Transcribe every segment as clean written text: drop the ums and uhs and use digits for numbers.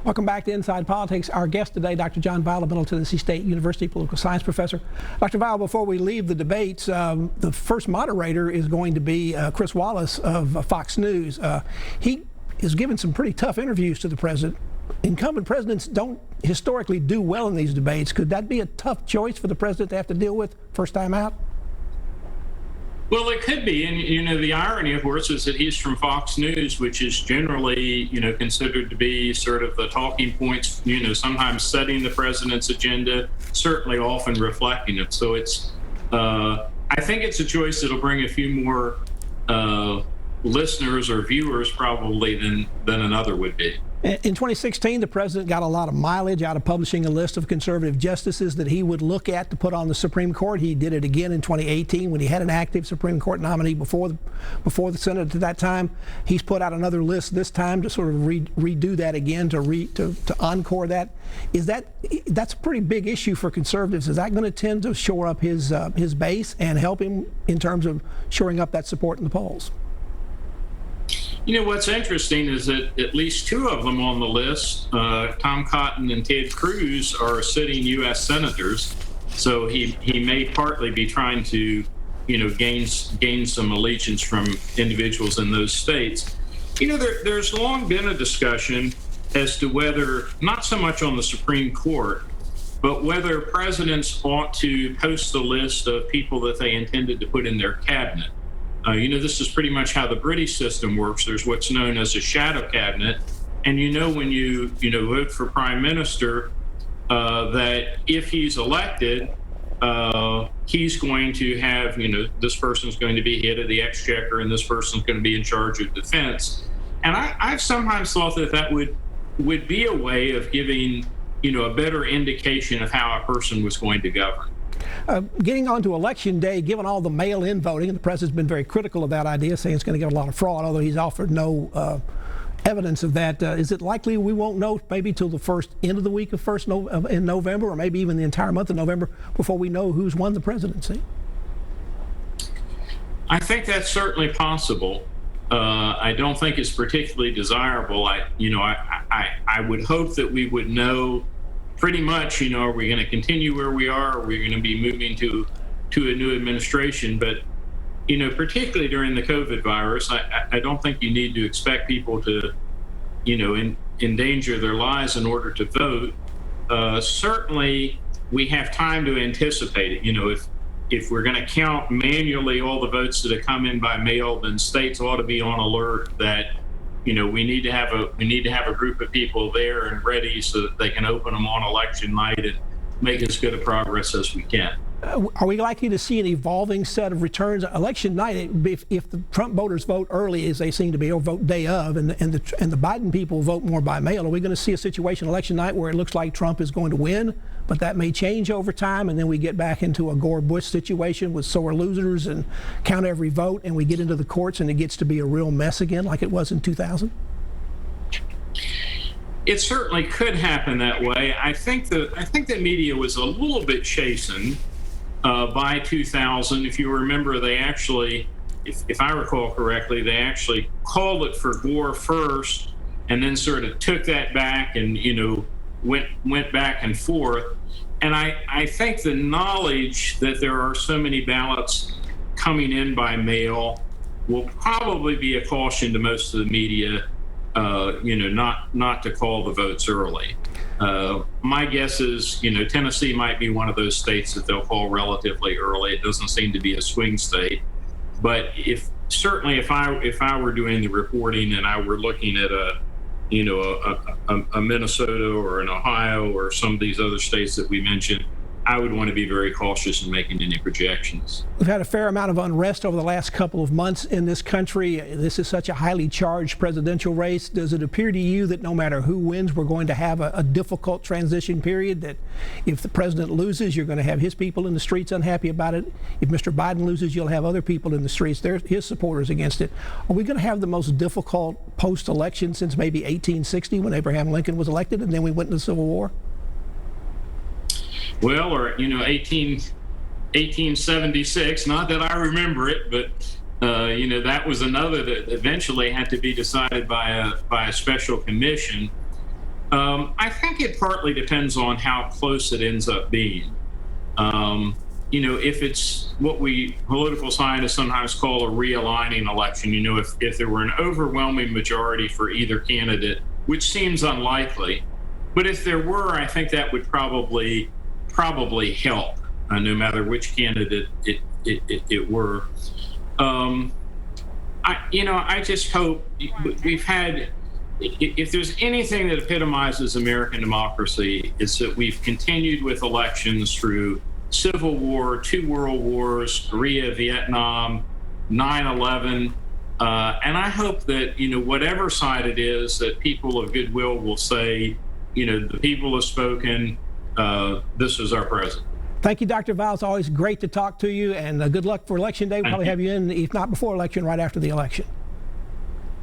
Welcome back to Inside Politics. Our guest today, Dr. John Weil, a Middle Tennessee State University political science professor. Dr. Weil, before we leave the debates, the first moderator is going to be Chris Wallace of Fox News. He is giving some pretty tough interviews to the president. Incumbent presidents don't historically do well in these debates. Could that be a tough choice for the president to have to deal with first time out? Well, it could be. And, the irony, of course, is that he's from Fox News, which is generally, considered to be sort of the talking points, sometimes setting the president's agenda, certainly often reflecting it. So I think it's a choice that'll bring a few more listeners or viewers probably than another would be. In 2016, the president got a lot of mileage out of publishing a list of conservative justices that he would look at to put on the Supreme Court. He did it again in 2018 when he had an active Supreme Court nominee before the Senate at that time. He's put out another list this time to sort of redo that again, to encore that. That's a pretty big issue for conservatives. Is that going to tend to shore up his base and help him in terms of shoring up that support in the polls? What's interesting is that at least two of them on the list, Tom Cotton and Ted Cruz, are sitting U.S. senators. So he may partly be trying to, gain some allegiance from individuals in those states. There's long been a discussion as to whether, not so much on the Supreme Court, but whether presidents ought to post a list of people that they intended to put in their cabinet. This is pretty much how the British system works. There's what's known as a shadow cabinet. And when you vote for prime minister, that if he's elected, he's going to have, this person's going to be head of the exchequer and this person's going to be in charge of defense. And I've sometimes thought that would be a way of giving, a better indication of how a person was going to govern. Getting on to Election Day, given all the mail-in voting, and the president's been very critical of that idea, saying it's going to get a lot of fraud, although he's offered no evidence of that. Is it likely we won't know maybe till the end of the week of in November, or maybe even the entire month of November, before we know who's won the presidency? I think that's certainly possible. I don't think it's particularly desirable. I would hope that we would know pretty much, are we going to continue where we are? Are we going to be moving to a new administration? But, particularly during the COVID virus, I don't think you need to expect people to, endanger their lives in order to vote. Certainly, we have time to anticipate it. If we're going to count manually all the votes that have come in by mail, then states ought to be on alert that we need to have a group of people there and ready so that they can open them on election night and make as good a progress as we can. Are we likely to see an evolving set of returns? Election night, if the Trump voters vote early, as they seem to be, or vote day of, and the Biden people vote more by mail, are we going to see a situation election night where it looks like Trump is going to win, but that may change over time, and then we get back into a Gore-Bush situation with sore losers and count every vote, and we get into the courts and it gets to be a real mess again like it was in 2000? It certainly could happen that way. I think the media was a little bit chastened by 2000. If you remember, they actually, if I recall correctly, they actually called it for Gore first, and then sort of took that back and went back and forth. And I think the knowledge that there are so many ballots coming in by mail will probably be a caution to most of the media, not to call the votes early. My guess is, Tennessee might be one of those states that they'll call relatively early. It doesn't seem to be a swing state. But if I were doing the reporting and I were looking at a Minnesota or an Ohio or some of these other states that we mentioned, I would want to be very cautious in making any projections. We've had a fair amount of unrest over the last couple of months in this country. This is such a highly charged presidential race. Does it appear to you that no matter who wins, we're going to have a difficult transition period, that if the president loses, you're going to have his people in the streets unhappy about it? If Mr. Biden loses, you'll have other people in the streets, they're his supporters against it. Are we going to have the most difficult post-election since maybe 1860 when Abraham Lincoln was elected and then we went into the Civil War? Well, or 1876. Not that I remember it, but that was another that eventually had to be decided by a special commission. I think it partly depends on how close it ends up being. If it's what we political scientists sometimes call a realigning election, if there were an overwhelming majority for either candidate, which seems unlikely, but if there were, I think that would probably help, no matter which candidate it were. I just hope we've had. If there's anything that epitomizes American democracy, it's that we've continued with elections through Civil War, 2 world wars, Korea, Vietnam, 9/11, and I hope that whatever side it is, that people of goodwill will say, the people have spoken. This is our president. Thank you, Dr. Val. It's always great to talk to you, and good luck for Election Day. We'll probably have you in, if not before election, right after the election.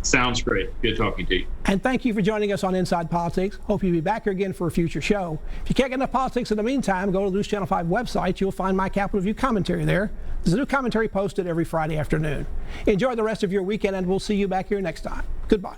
Sounds great. Good talking to you. And thank you for joining us on Inside Politics. Hope you'll be back here again for a future show. If you can't get enough politics in the meantime, go to the News Channel 5 website. You'll find my Capitol View commentary there. There's a new commentary posted every Friday afternoon. Enjoy the rest of your weekend, and we'll see you back here next time. Goodbye.